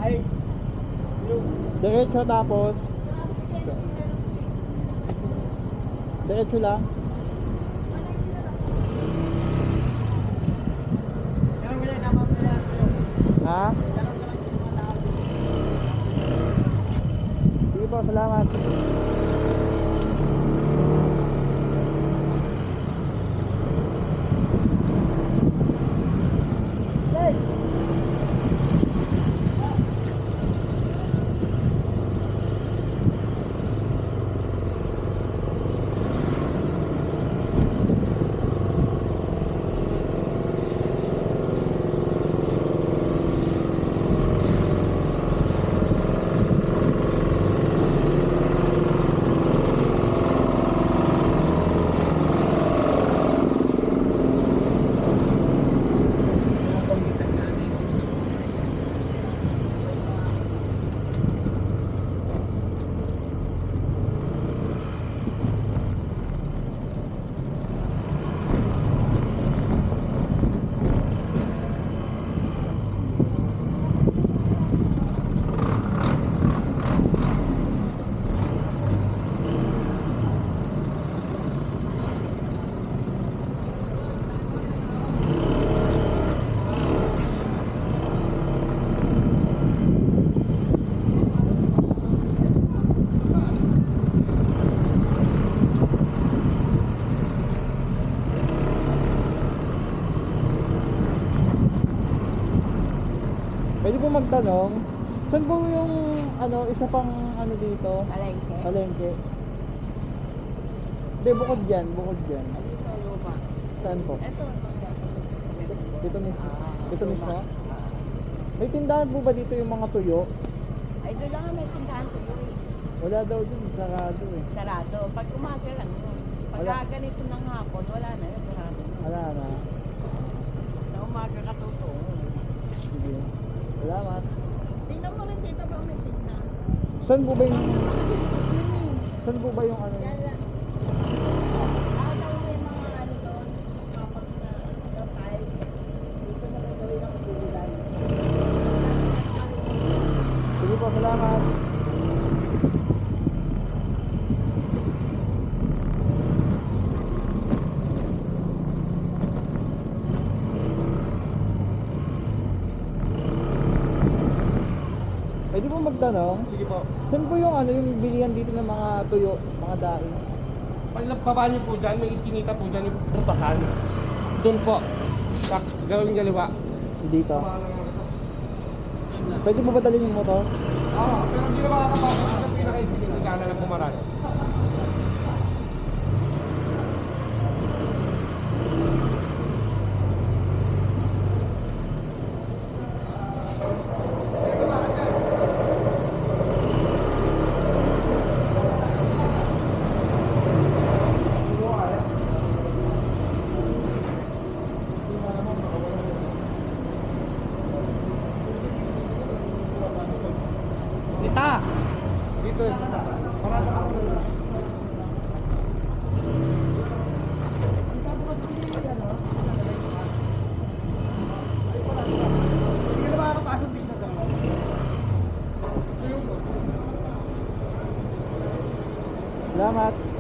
Ay, yung Diretso tapos. Diretso lang. Kaya wala naman pala. Ha? Sige po, salamat. Pwede po magtanong, saan po yung isa pang dito? Palengke. Palengke. Hindi, bukod dyan. Dito, luma. Saan po? Ito. Dito mismo? Dito mismo? May tindahan po ba dito yung mga tuyo? Ay, doon lang may tindahan tuyo eh. Wala daw dun, sarado eh. Sarado. Pag umaga lang yun. Pag Wala. ganito ng hapon, wala na yun. Sarado na. Wala na. Sa umaga ka totoo. Sige. Salamat. Tingnan mo rin dito ba may tingnan. Saan po ba yung... Saan po ba yung ano? Yan lang. Daw may mga ano doon. Kapag na tayo. Dito na may gawin ang gulay. Sige po, salamat. Pwede po magtanong? sige po. Saan po yung yung bilihan dito ng mga tuyo, mga daing? Pagbaba niyo po dyan, may iskinita po dyan yung prutasan. Doon po. Gawing galiwa. Dito. Pwede mo ba dalhin yung motor? Oo, pero hindi na makakapasok sa pinaka-iskinita. Gana lang pumaraan. Kita! Dito. Parada ka po. Hindi na makakapasok dito. Salamat.